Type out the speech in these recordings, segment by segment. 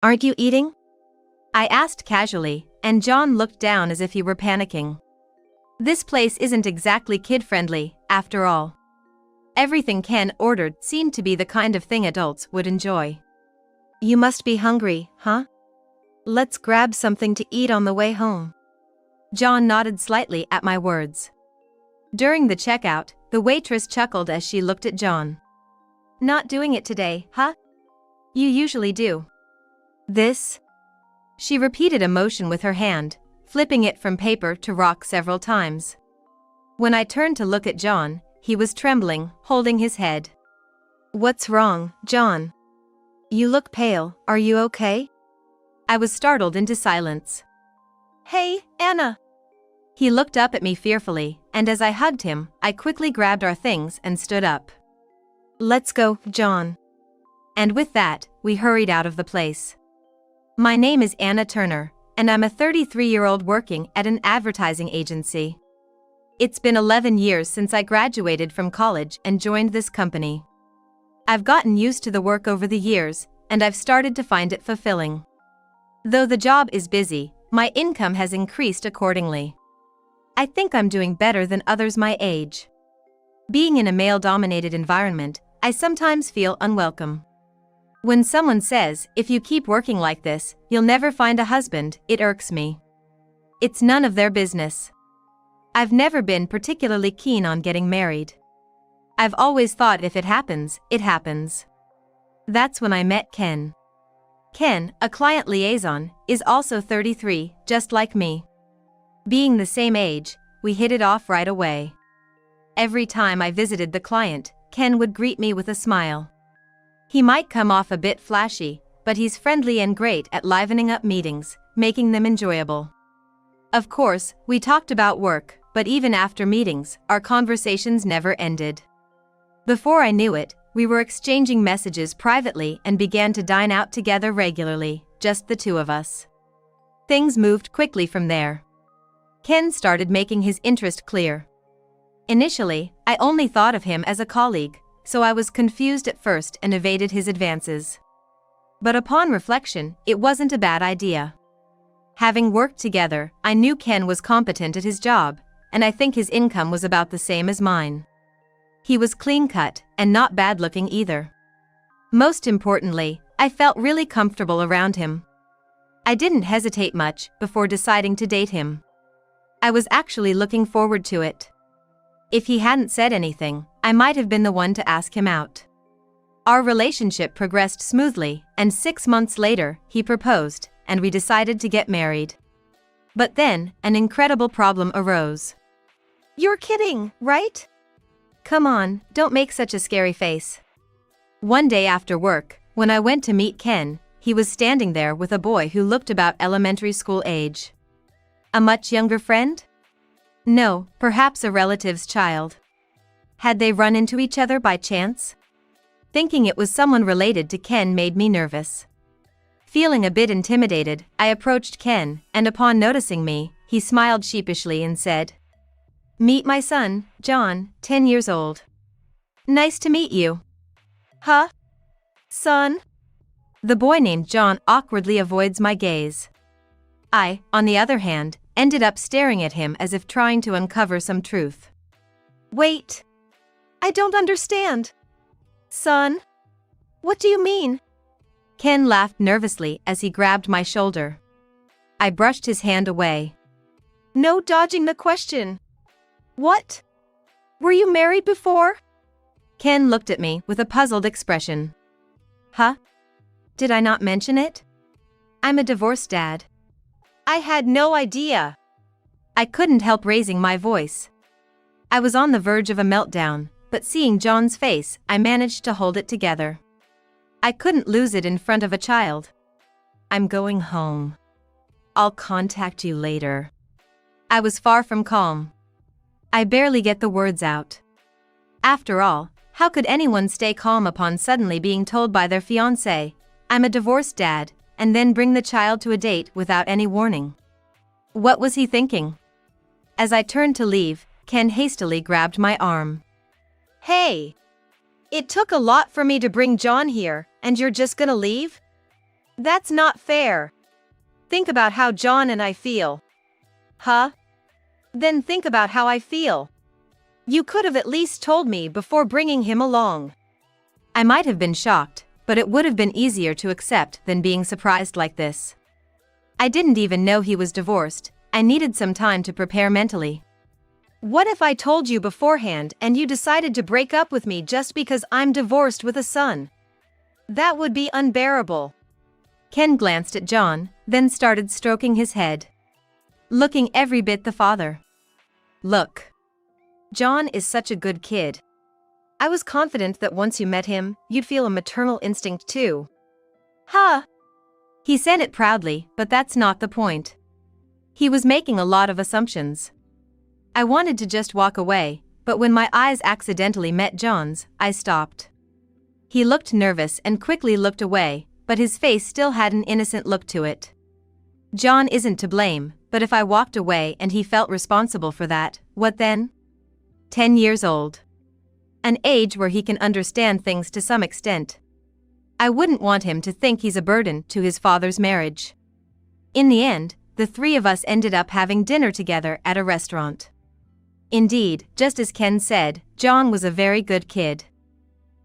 Aren't you eating? I asked casually, and John looked down as if he were panicking. This place isn't exactly kid-friendly, after all. Everything Ken ordered seemed to be the kind of thing adults would enjoy. You must be hungry, huh? Let's grab something to eat on the way home. John nodded slightly at my words. During the checkout, the waitress chuckled as she looked at John. Not doing it today, huh? You usually do. This? She repeated a motion with her hand, flipping it from paper to rock several times. When I turned to look at John, he was trembling, holding his head. What's wrong, John? You look pale, are you okay? I was startled into silence. Hey, Anna! He looked up at me fearfully, and as I hugged him, I quickly grabbed our things and stood up. Let's go, John. And with that, we hurried out of the place. My name is Anna Turner, and I'm a 33-year-old working at an advertising agency. It's been 11 years since I graduated from college and joined this company. I've gotten used to the work over the years, and I've started to find it fulfilling. Though the job is busy, my income has increased accordingly. I think I'm doing better than others my age. Being in a male-dominated environment, I sometimes feel unwelcome. When someone says, if you keep working like this, you'll never find a husband, it irks me. It's none of their business. I've never been particularly keen on getting married. I've always thought if it happens, it happens. That's when I met Ken. Ken, a client liaison, is also 33, just like me. Being the same age, we hit it off right away. Every time I visited the client, Ken would greet me with a smile. He might come off a bit flashy, but he's friendly and great at livening up meetings, making them enjoyable. Of course, we talked about work, but even after meetings, our conversations never ended. Before I knew it, we were exchanging messages privately and began to dine out together regularly, just the two of us. Things moved quickly from there. Ken started making his interest clear. Initially, I only thought of him as a colleague, so I was confused at first and evaded his advances. But upon reflection, it wasn't a bad idea. Having worked together, I knew Ken was competent at his job, and I think his income was about the same as mine. He was clean-cut, and not bad-looking either. Most importantly, I felt really comfortable around him. I didn't hesitate much before deciding to date him. I was actually looking forward to it. If he hadn't said anything, I might have been the one to ask him out. Our relationship progressed smoothly, and 6 months later, he proposed, and we decided to get married. But then, an incredible problem arose. You're kidding, right? Come on, don't make such a scary face. One day after work, when I went to meet Ken, he was standing there with a boy who looked about elementary school age. A much younger friend? No, perhaps a relative's child. Had they run into each other by chance? Thinking it was someone related to Ken made me nervous. Feeling a bit intimidated, I approached Ken, and upon noticing me, he smiled sheepishly and said, "Meet my son, John, 10 years old. Nice to meet you." Huh? Son? The boy named John awkwardly avoids my gaze. I, on the other hand, ended up staring at him as if trying to uncover some truth. Wait. I don't understand. Son? What do you mean? Ken laughed nervously as he grabbed my shoulder. I brushed his hand away. No dodging the question. What? Were you married before? Ken looked at me with a puzzled expression. Huh? Did I not mention it? I'm a divorced dad. I had no idea. I couldn't help raising my voice. I was on the verge of a meltdown, but seeing John's face, I managed to hold it together. I couldn't lose it in front of a child. I'm going home. I'll contact you later. I was far from calm. I barely get the words out. After all, how could anyone stay calm upon suddenly being told by their fiancé, "I'm a divorced dad," and then bring the child to a date without any warning? What was he thinking? As I turned to leave, Ken hastily grabbed my arm. Hey! It took a lot for me to bring John here, and you're just gonna leave? That's not fair. Think about how John and I feel. Huh? Then think about how I feel. You could have at least told me before bringing him along. I might have been shocked, but it would have been easier to accept than being surprised like this. I didn't even know he was divorced. I needed some time to prepare mentally. What if I told you beforehand and you decided to break up with me just because I'm divorced with a son? That would be unbearable. Ken glanced at John, then started stroking his head. Looking every bit the father. Look. John is such a good kid. I was confident that once you met him, you'd feel a maternal instinct too. Huh? He said it proudly, but that's not the point. He was making a lot of assumptions. I wanted to just walk away, but when my eyes accidentally met John's, I stopped. He looked nervous and quickly looked away, but his face still had an innocent look to it. John isn't to blame, but if I walked away and he felt responsible for that, what then? 10 years old. An age where he can understand things to some extent. I wouldn't want him to think he's a burden to his father's marriage. In the end, the three of us ended up having dinner together at a restaurant. Indeed, just as Ken said, John was a very good kid.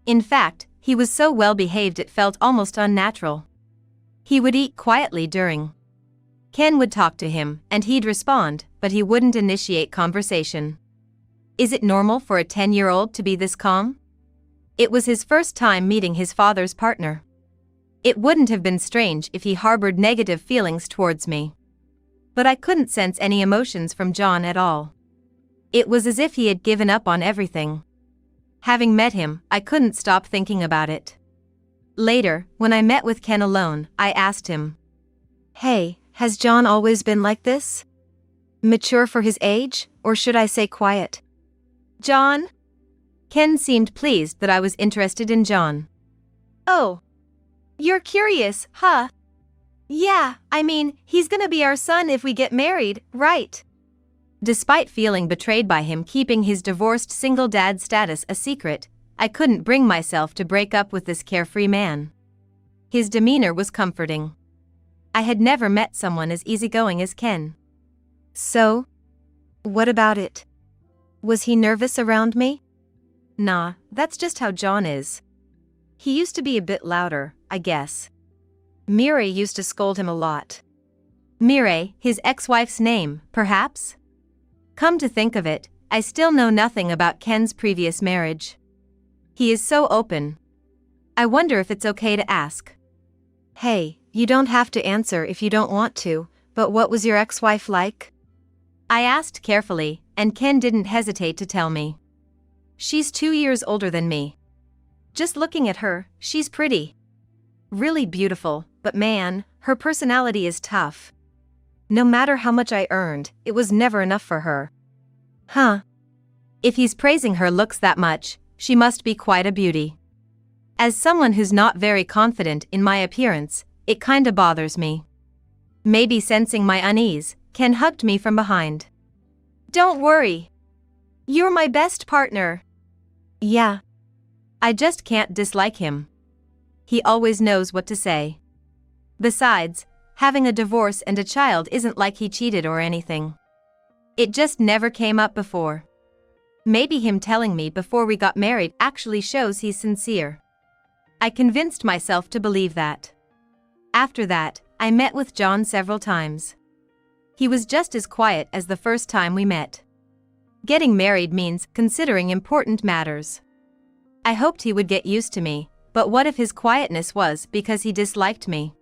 In fact, he was so well behaved it felt almost unnatural. He would eat quietly during. Ken would talk to him, and he'd respond, but he wouldn't initiate conversation. Is it normal for a 10-year-old to be this calm? It was his first time meeting his father's partner. It wouldn't have been strange if he harbored negative feelings towards me. But I couldn't sense any emotions from John at all. It was as if he had given up on everything. Having met him, I couldn't stop thinking about it. Later, when I met with Ken alone, I asked him, "Hey, has John always been like this? Mature for his age, or should I say quiet?" "John?" Ken seemed pleased that I was interested in John. "Oh. You're curious, huh? Yeah, I mean, he's gonna be our son if we get married, right?" Despite feeling betrayed by him keeping his divorced single dad status a secret, I couldn't bring myself to break up with this carefree man. His demeanor was comforting. I had never met someone as easygoing as Ken. "So? What about it? Was he nervous around me?" "Nah, that's just how John is. He used to be a bit louder, I guess. Mireille used to scold him a lot." Mireille, his ex-wife's name, perhaps? Come to think of it, I still know nothing about Ken's previous marriage. He is so open. I wonder if it's okay to ask. "Hey, you don't have to answer if you don't want to, but what was your ex-wife like?" I asked carefully, and Ken didn't hesitate to tell me. "She's 2 years older than me. Just looking at her, she's pretty. Really beautiful, but man, her personality is tough. No matter how much I earned, it was never enough for her." Huh. If he's praising her looks that much, she must be quite a beauty. As someone who's not very confident in my appearance, it kinda bothers me. Maybe sensing my unease, Ken hugged me from behind. "Don't worry. You're my best partner." "Yeah. I just can't dislike him. He always knows what to say. Besides, having a divorce and a child isn't like he cheated or anything. It just never came up before. Maybe him telling me before we got married actually shows he's sincere." I convinced myself to believe that. After that, I met with John several times. He was just as quiet as the first time we met. Getting married means considering important matters. I hoped he would get used to me, but what if his quietness was because he disliked me?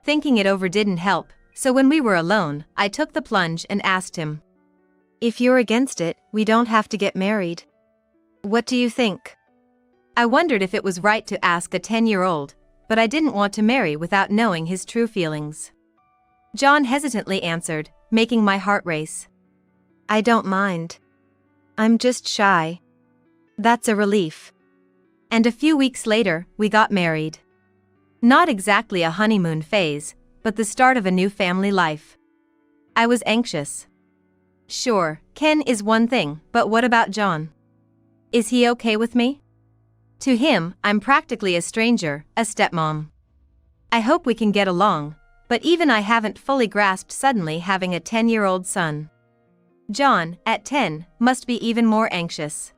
Thinking it over didn't help, so when we were alone, I took the plunge and asked him, "If you're against it, we don't have to get married. What do you think?" I wondered if it was right to ask a 10-year-old, but I didn't want to marry without knowing his true feelings. John hesitantly answered, making my heart race. "I don't mind. I'm just shy." That's a relief. And a few weeks later, we got married. Not exactly a honeymoon phase, but the start of a new family life. I was anxious. Sure, Ken is one thing, but what about John? Is he okay with me? To him, I'm practically a stranger, a stepmom. I hope we can get along, but even I haven't fully grasped suddenly having a 10-year-old son. John, at 10, must be even more anxious.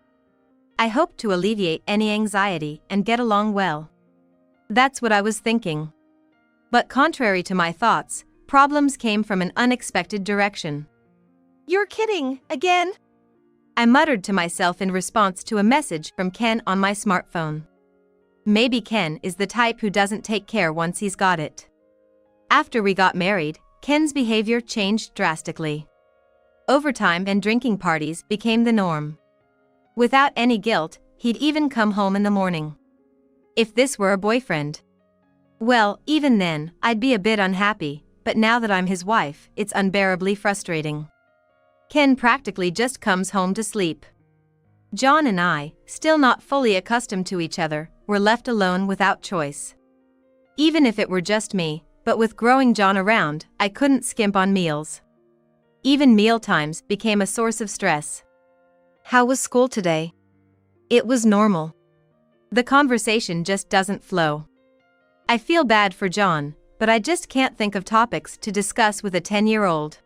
I hope to alleviate any anxiety and get along well. That's what I was thinking. But contrary to my thoughts, problems came from an unexpected direction. "You're kidding, again?" I muttered to myself in response to a message from Ken on my smartphone. Maybe Ken is the type who doesn't take care once he's got it. After we got married, Ken's behavior changed drastically. Overtime and drinking parties became the norm. Without any guilt, he'd even come home in the morning. If this were a boyfriend, well, even then, I'd be a bit unhappy, but now that I'm his wife, it's unbearably frustrating. Ken practically just comes home to sleep. John and I, still not fully accustomed to each other, were left alone without choice. Even if it were just me, but with growing John around, I couldn't skimp on meals. Even mealtimes became a source of stress. "How was school today?" It was normal. The conversation just doesn't flow. I feel bad for John, but I just can't think of topics to discuss with a 10-year-old.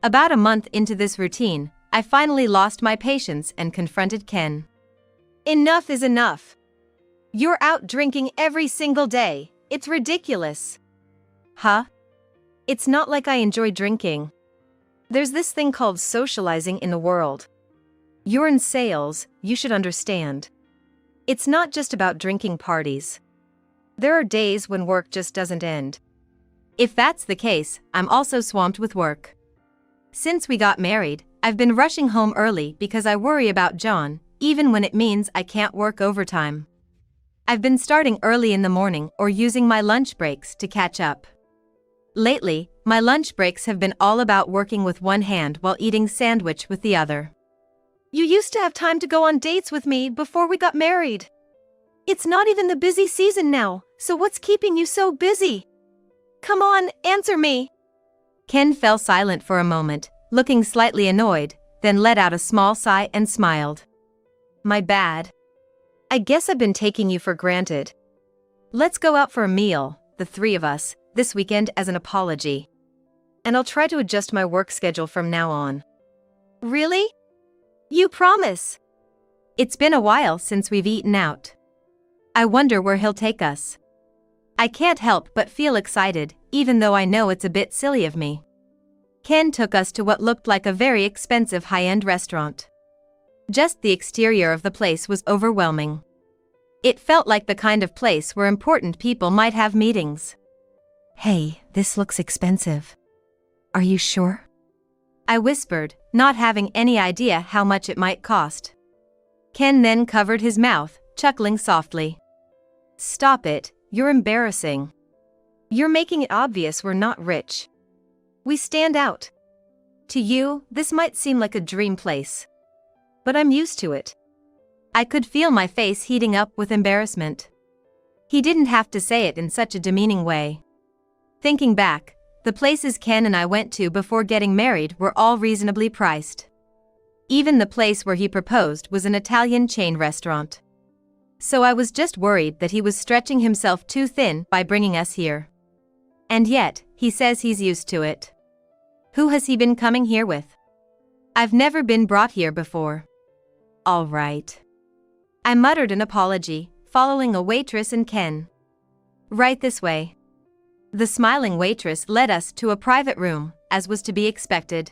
About a month into this routine, I finally lost my patience and confronted Ken. "Enough is enough. You're out drinking every single day. It's ridiculous." "Huh? It's not like I enjoy drinking. There's this thing called socializing in the world. You're in sales, you should understand. It's not just about drinking parties. There are days when work just doesn't end." If that's the case, I'm also swamped with work. Since we got married, I've been rushing home early because I worry about John, even when it means I can't work overtime. I've been starting early in the morning or using my lunch breaks to catch up. Lately, my lunch breaks have been all about working with one hand while eating sandwich with the other. "You used to have time to go on dates with me before we got married. It's not even the busy season now, so what's keeping you so busy? Come on, answer me." Ken fell silent for a moment, looking slightly annoyed, then let out a small sigh and smiled. "My bad. I guess I've been taking you for granted. Let's go out for a meal, the three of us, this weekend as an apology. And I'll try to adjust my work schedule from now on." "Really? You promise?" It's been a while since we've eaten out. I wonder where he'll take us. I can't help but feel excited, even though I know it's a bit silly of me. Ken took us to what looked like a very expensive high-end restaurant. Just the exterior of the place was overwhelming. It felt like the kind of place where important people might have meetings. "Hey, this looks expensive. Are you sure?" I whispered, not having any idea how much it might cost. Ken then covered his mouth, chuckling softly. "Stop it, you're embarrassing. You're making it obvious we're not rich. We stand out. To you, this might seem like a dream place. But I'm used to it." I could feel my face heating up with embarrassment. He didn't have to say it in such a demeaning way. Thinking back, the places Ken and I went to before getting married were all reasonably priced. Even the place where he proposed was an Italian chain restaurant. So I was just worried that he was stretching himself too thin by bringing us here. And yet, he says he's used to it. Who has he been coming here with? I've never been brought here before. All right. I muttered an apology, following a waitress and Ken. "Right this way." The smiling waitress led us to a private room, as was to be expected.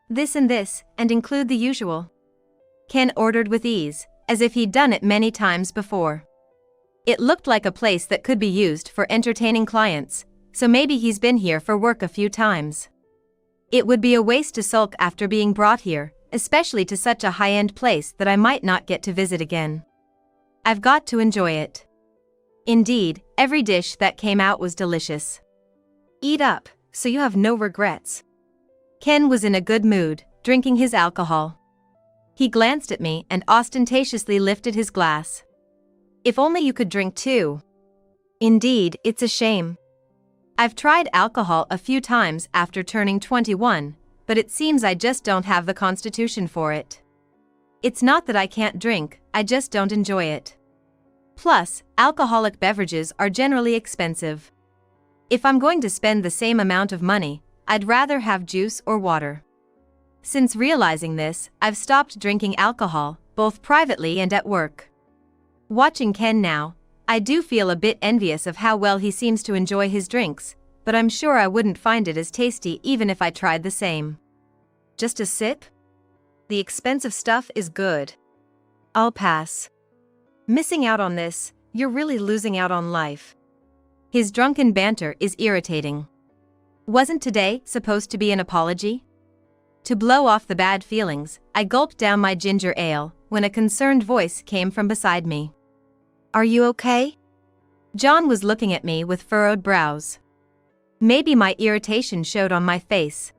"This and include the usual." Ken ordered with ease, as if he'd done it many times before. It looked like a place that could be used for entertaining clients, so maybe he's been here for work a few times. It would be a waste to sulk after being brought here, especially to such a high-end place that I might not get to visit again. I've got to enjoy it. Indeed, every dish that came out was delicious. "Eat up, so you have no regrets." Ken was in a good mood, drinking his alcohol. He glanced at me and ostentatiously lifted his glass. "If only you could drink too." Indeed, it's a shame. I've tried alcohol a few times after turning 21, but it seems I just don't have the constitution for it. It's not that I can't drink, I just don't enjoy it. Plus, alcoholic beverages are generally expensive. If I'm going to spend the same amount of money, I'd rather have juice or water. Since realizing this, I've stopped drinking alcohol, both privately and at work. Watching Ken now, I do feel a bit envious of how well he seems to enjoy his drinks, but I'm sure I wouldn't find it as tasty even if I tried the same. Just a sip? The expensive stuff is good. I'll pass. Missing out on this, you're really losing out on life. His drunken banter is irritating. Wasn't today supposed to be an apology? To blow off the bad feelings, I gulped down my ginger ale when a concerned voice came from beside me. Are you okay? John was looking at me with furrowed brows. Maybe my irritation showed on my face.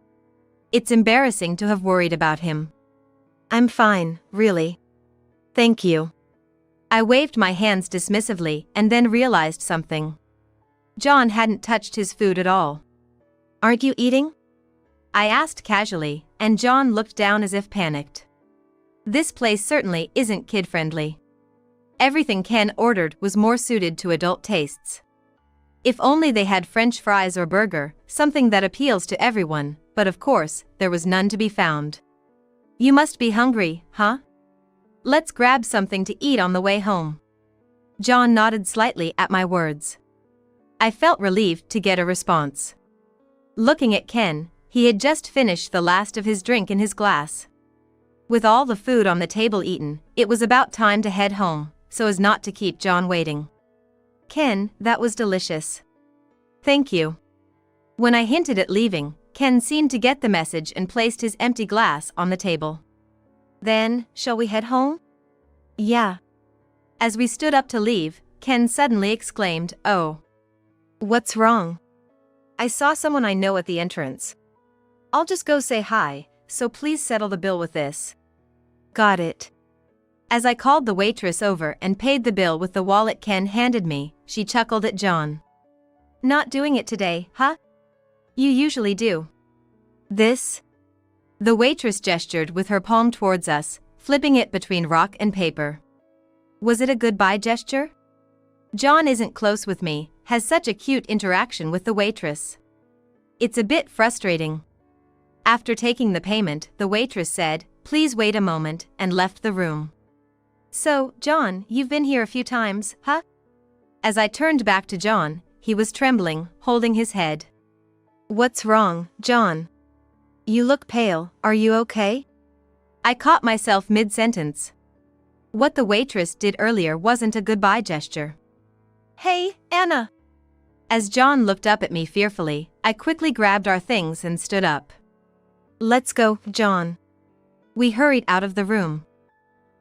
It's embarrassing to have worried about him. I'm fine, really. Thank you. I waved my hands dismissively and then realized something. John hadn't touched his food at all. Aren't you eating? I asked casually, and John looked down as if panicked. This place certainly isn't kid-friendly. Everything Ken ordered was more suited to adult tastes. If only they had French fries or burger, something that appeals to everyone, but of course, there was none to be found. You must be hungry, huh? Let's grab something to eat on the way home. John nodded slightly at my words. I felt relieved to get a response. Looking at Ken, he had just finished the last of his drink in his glass. With all the food on the table eaten, it was about time to head home, so as not to keep John waiting. Ken, that was delicious. Thank you. When I hinted at leaving, Ken seemed to get the message and placed his empty glass on the table. Then, shall we head home? Yeah. As we stood up to leave, Ken suddenly exclaimed, "Oh. What's wrong?" I saw someone I know at the entrance. I'll just go say hi, so please settle the bill with this. Got it. As I called the waitress over and paid the bill with the wallet Ken handed me, she chuckled at John. Not doing it today, huh? You usually do. This? The waitress gestured with her palm towards us, flipping it between rock and paper. Was it a goodbye gesture? John isn't close with me, has such a cute interaction with the waitress. It's a bit frustrating. After taking the payment, the waitress said, "Please wait a moment," and left the room. So, John, you've been here a few times, huh? As I turned back to John, he was trembling, holding his head. What's wrong, John? You look pale, are you okay? I caught myself mid-sentence. What the waitress did earlier wasn't a goodbye gesture. Hey, Anna! As John looked up at me fearfully, I quickly grabbed our things and stood up. Let's go, John. We hurried out of the room,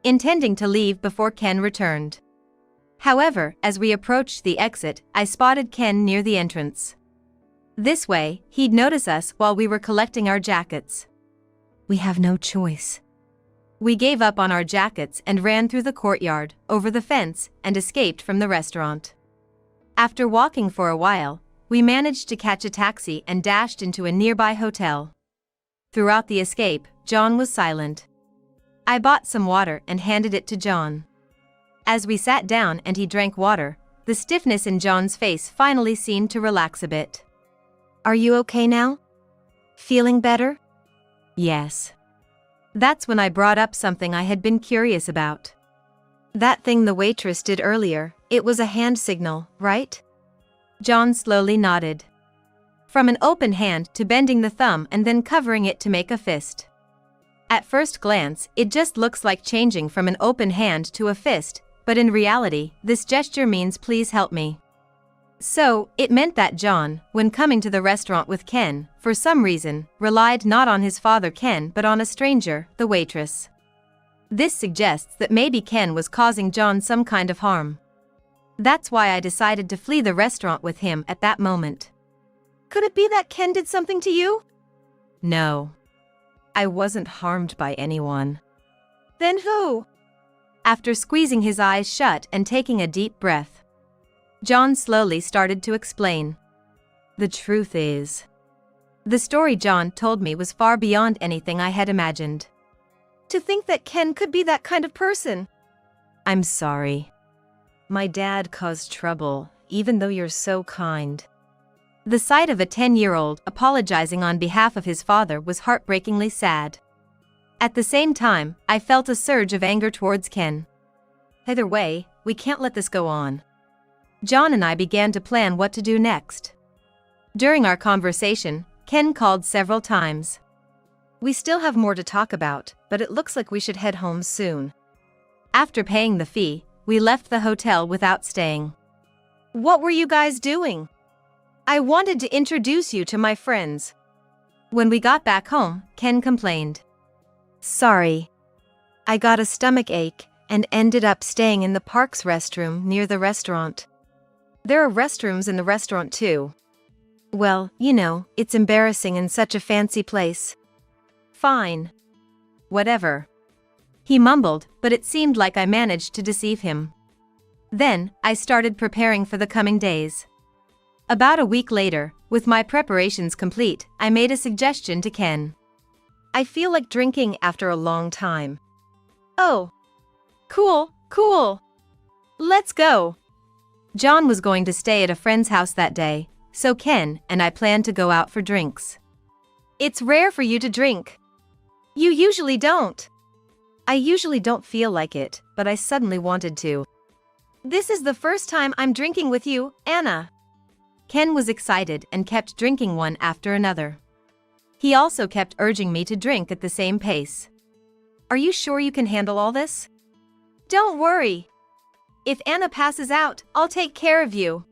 intending to leave before Ken returned. However, as we approached the exit, I spotted Ken near the entrance. This way, he'd notice us while we were collecting our jackets. We have no choice. We gave up on our jackets and ran through the courtyard, over the fence, and escaped from the restaurant. After walking for a while, we managed to catch a taxi and dashed into a nearby hotel. Throughout the escape, John was silent. I bought some water and handed it to John. As we sat down and he drank water, the stiffness in John's face finally seemed to relax a bit. Are you okay now? Feeling better? Yes. That's when I brought up something I had been curious about. That thing the waitress did earlier, it was a hand signal, right? John slowly nodded. From an open hand to bending the thumb and then covering it to make a fist. At first glance, it just looks like changing from an open hand to a fist, but in reality, this gesture means please help me. So, it meant that John, when coming to the restaurant with Ken, for some reason, relied not on his father Ken but on a stranger, the waitress. This suggests that maybe Ken was causing John some kind of harm. That's why I decided to flee the restaurant with him at that moment. Could it be that Ken did something to you? No. I wasn't harmed by anyone. Then who? After squeezing his eyes shut and taking a deep breath, John slowly started to explain. The truth is, the story John told me was far beyond anything I had imagined. To think that Ken could be that kind of person. I'm sorry. My dad caused trouble, even though you're so kind. The sight of a 10-year-old apologizing on behalf of his father was heartbreakingly sad. At the same time, I felt a surge of anger towards Ken. Either way, we can't let this go on. John and I began to plan what to do next. During our conversation, Ken called several times. We still have more to talk about, but it looks like we should head home soon. After paying the fee, we left the hotel without staying. What were you guys doing? I wanted to introduce you to my friends. When we got back home, Ken complained. Sorry. I got a stomach ache and ended up staying in the park's restroom near the restaurant. There are restrooms in the restaurant too. Well, you know, it's embarrassing in such a fancy place. Fine. Whatever. He mumbled, but it seemed like I managed to deceive him. Then, I started preparing for the coming days. About a week later, with my preparations complete, I made a suggestion to Ken. I feel like drinking after a long time. Oh. Cool. Let's go. John was going to stay at a friend's house that day, so Ken and I planned to go out for drinks. It's rare for you to drink. You usually don't. I usually don't feel like it, but I suddenly wanted to. This is the first time I'm drinking with you, Anna. Ken was excited and kept drinking one after another. He also kept urging me to drink at the same pace. Are you sure you can handle all this? Don't worry. If Anna passes out, I'll take care of you.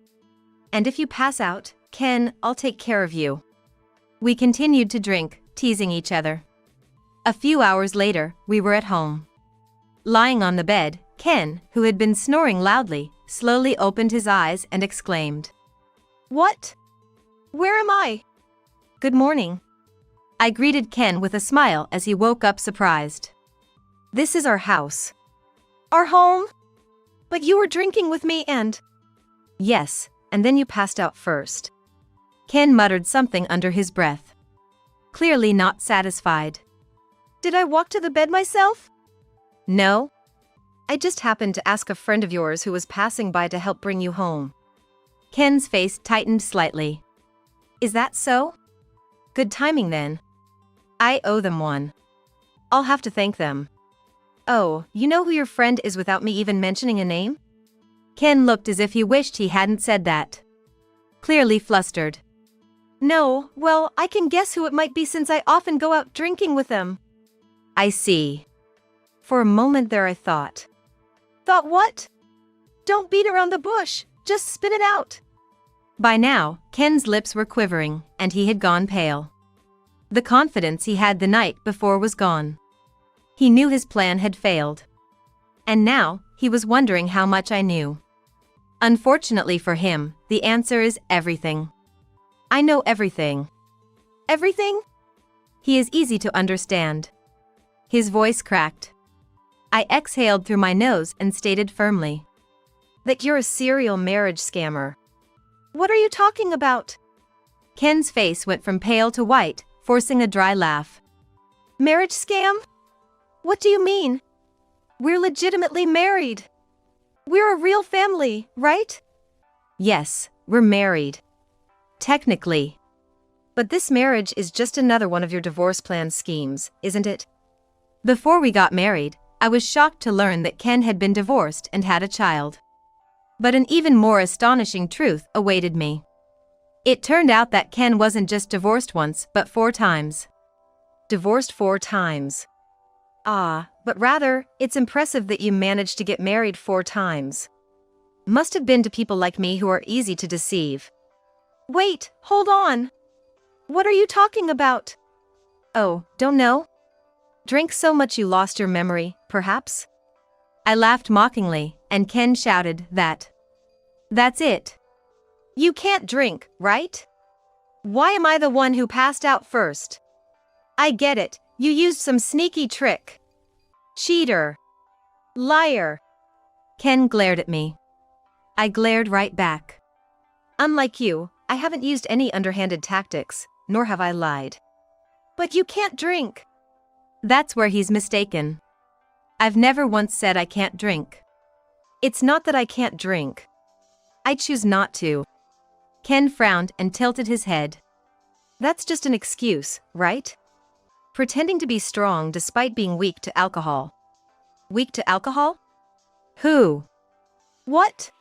And if you pass out, Ken, I'll take care of you. We continued to drink, teasing each other. A few hours later, we were at home. Lying on the bed, Ken, who had been snoring loudly, slowly opened his eyes and exclaimed. What? Where am I? Good morning. I greeted Ken with a smile as he woke up surprised. This is our house. Our home? But you were drinking with me and… Yes, and then you passed out first. Ken muttered something under his breath. Clearly not satisfied. Did I walk to the bed myself? No. I just happened to ask a friend of yours who was passing by to help bring you home. Ken's face tightened slightly. Is that so? Good timing then. I owe them one. I'll have to thank them. Oh, you know who your friend is without me even mentioning a name? Ken looked as if he wished he hadn't said that. Clearly flustered. No, well, I can guess who it might be since I often go out drinking with them. I see. For a moment there I thought. Thought what? Don't beat around the bush, just spit it out. By now, Ken's lips were quivering, and he had gone pale. The confidence he had the night before was gone. He knew his plan had failed. And now, he was wondering how much I knew. Unfortunately for him, the answer is everything. I know everything. Everything? He is easy to understand. His voice cracked. I exhaled through my nose and stated firmly. That you're a serial marriage scammer. What are you talking about? Ken's face went from pale to white, forcing a dry laugh. Marriage scam? What do you mean? We're legitimately married. We're a real family, right? Yes, we're married. Technically. But this marriage is just another one of your divorce plan schemes, isn't it? Before we got married, I was shocked to learn that Ken had been divorced and had a child. But an even more astonishing truth awaited me. It turned out that Ken wasn't just divorced once, but 4 times. Divorced 4 times. Ah, but rather, it's impressive that you managed to get married 4 times. Must have been to people like me who are easy to deceive. Wait, hold on. What are you talking about? Oh, don't know? Drank so much you lost your memory, perhaps? I laughed mockingly, and Ken shouted that. That's it. You can't drink, right? Why am I the one who passed out first? I get it, you used some sneaky trick. Cheater. Liar. Ken glared at me. I glared right back. Unlike you, I haven't used any underhanded tactics, nor have I lied. But you can't drink. That's where he's mistaken. I've never once said I can't drink. It's not that I can't drink. I choose not to. Ken frowned and tilted his head. That's just an excuse, right? Pretending to be strong despite being weak to alcohol. Weak to alcohol? Who? What?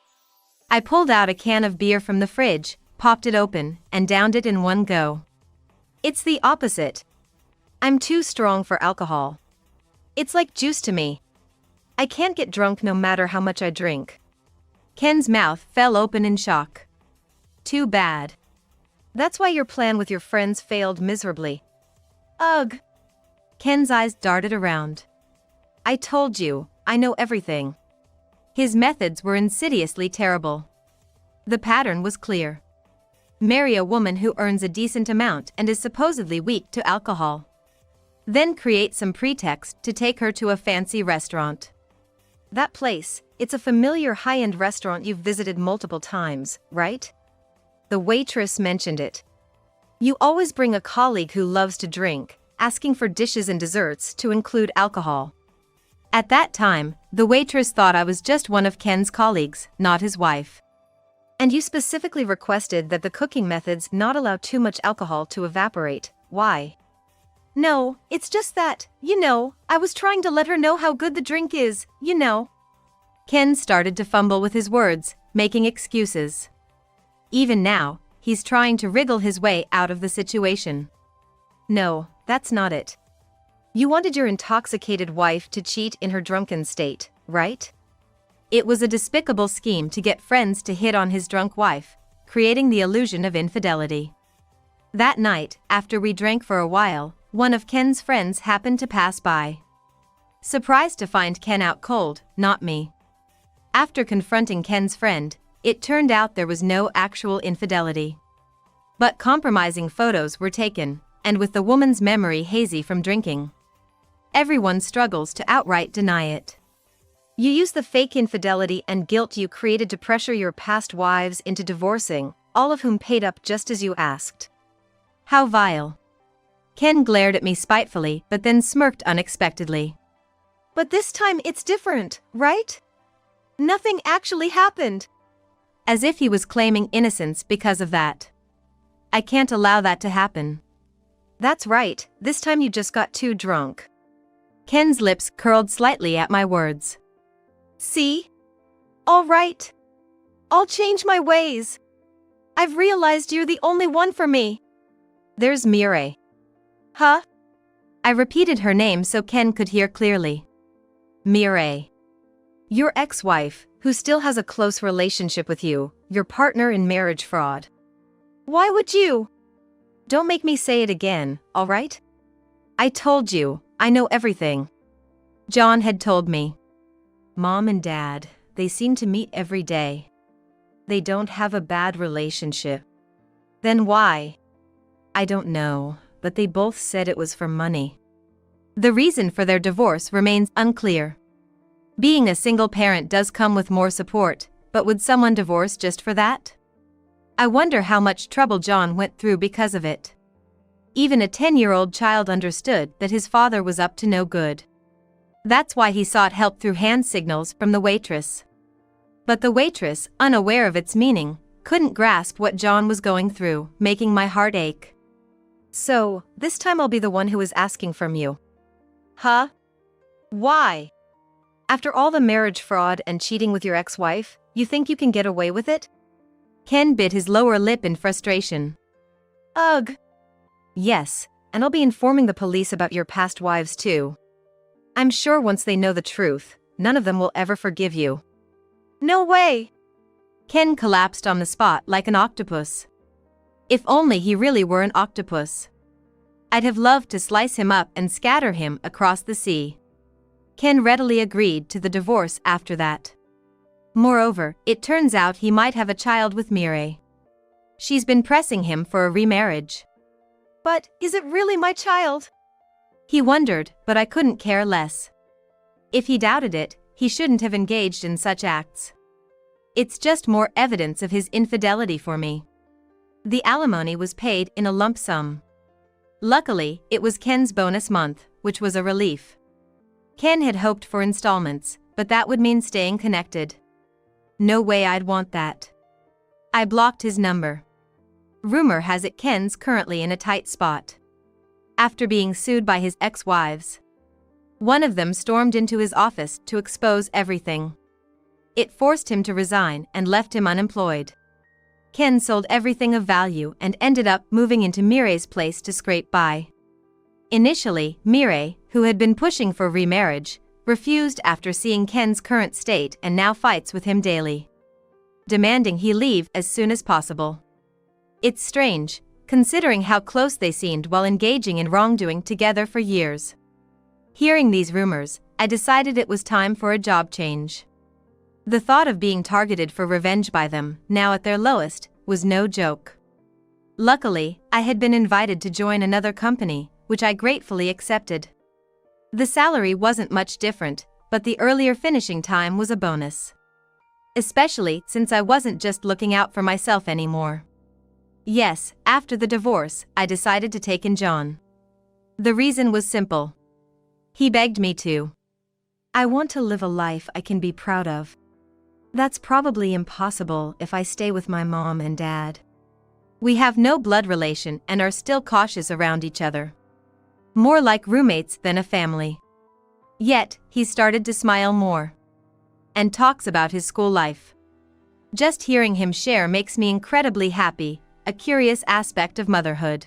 I pulled out a can of beer from the fridge, popped it open, and downed it in one go. It's the opposite. I'm too strong for alcohol. It's like juice to me. I can't get drunk no matter how much I drink. Ken's mouth fell open in shock. Too bad. That's why your plan with your friends failed miserably. Ugh. Ken's eyes darted around. I told you, I know everything. His methods were insidiously terrible. The pattern was clear. Marry a woman who earns a decent amount and is supposedly weak to alcohol. Then create some pretext to take her to a fancy restaurant. That place, it's a familiar high-end restaurant you've visited multiple times, right? The waitress mentioned it. You always bring a colleague who loves to drink, asking for dishes and desserts to include alcohol. At that time, the waitress thought I was just one of Ken's colleagues, not his wife. And you specifically requested that the cooking methods not allow too much alcohol to evaporate. Why? No, it's just that, I was trying to let her know how good the drink is, Ken started to fumble with his words, making excuses. Even now, he's trying to wriggle his way out of the situation. No, that's not it. You wanted your intoxicated wife to cheat in her drunken state, right? It was a despicable scheme to get friends to hit on his drunk wife, creating the illusion of infidelity. That night, after we drank for a while, one of Ken's friends happened to pass by. Surprised to find Ken out cold, not me. After confronting Ken's friend, it turned out there was no actual infidelity. But compromising photos were taken, and with the woman's memory hazy from drinking, everyone struggles to outright deny it. You use the fake infidelity and guilt you created to pressure your past wives into divorcing, all of whom paid up just as you asked. How vile. Ken glared at me spitefully but then smirked unexpectedly. But this time it's different, right? Nothing actually happened. As if he was claiming innocence because of that. I can't allow that to happen. That's right, this time you just got too drunk. Ken's lips curled slightly at my words. See? All right. I'll change my ways. I've realized you're the only one for me. There's Mireille. Huh? I repeated her name so Ken could hear clearly. Mireille. Your ex-wife, who still has a close relationship with you, your partner in marriage fraud. Why would you? Don't make me say it again, all right? I told you, I know everything. John had told me. Mom and Dad, they seem to meet every day. They don't have a bad relationship. Then why? I don't know, but they both said it was for money. The reason for their divorce remains unclear. Being a single parent does come with more support, but would someone divorce just for that? I wonder how much trouble John went through because of it. Even a 10-year-old child understood that his father was up to no good. That's why he sought help through hand signals from the waitress. But the waitress, unaware of its meaning, couldn't grasp what John was going through, making my heart ache. So, this time I'll be the one who is asking from you. Huh? Why? After all the marriage fraud and cheating with your ex-wife, you think you can get away with it? Ken bit his lower lip in frustration. Ugh. Yes, and I'll be informing the police about your past wives too. I'm sure once they know the truth, none of them will ever forgive you. No way! Ken collapsed on the spot like an octopus. If only he really were an octopus. I'd have loved to slice him up and scatter him across the sea. Ken readily agreed to the divorce after that. Moreover, it turns out he might have a child with Mireille. She's been pressing him for a remarriage. But, is it really my child? He wondered, but I couldn't care less. If he doubted it, he shouldn't have engaged in such acts. It's just more evidence of his infidelity for me. The alimony was paid in a lump sum. Luckily, it was Ken's bonus month, which was a relief. Ken had hoped for installments, but that would mean staying connected. No way I'd want that. I blocked his number. Rumor has it Ken's currently in a tight spot. After being sued by his ex-wives, one of them stormed into his office to expose everything. It forced him to resign and left him unemployed. Ken sold everything of value and ended up moving into Mireille's place to scrape by. Initially, Mireille, who had been pushing for remarriage, refused after seeing Ken's current state and now fights with him daily, demanding he leave as soon as possible. It's strange, considering how close they seemed while engaging in wrongdoing together for years. Hearing these rumors, I decided it was time for a job change. The thought of being targeted for revenge by them, now at their lowest, was no joke. Luckily, I had been invited to join another company, which I gratefully accepted. The salary wasn't much different, but the earlier finishing time was a bonus. Especially since I wasn't just looking out for myself anymore. Yes, after the divorce, I decided to take in John. The reason was simple. He begged me to. I want to live a life I can be proud of. That's probably impossible if I stay with my mom and dad. We have no blood relation and are still cautious around each other. More like roommates than a family. Yet, he started to smile more. And talks about his school life. Just hearing him share makes me incredibly happy, a curious aspect of motherhood.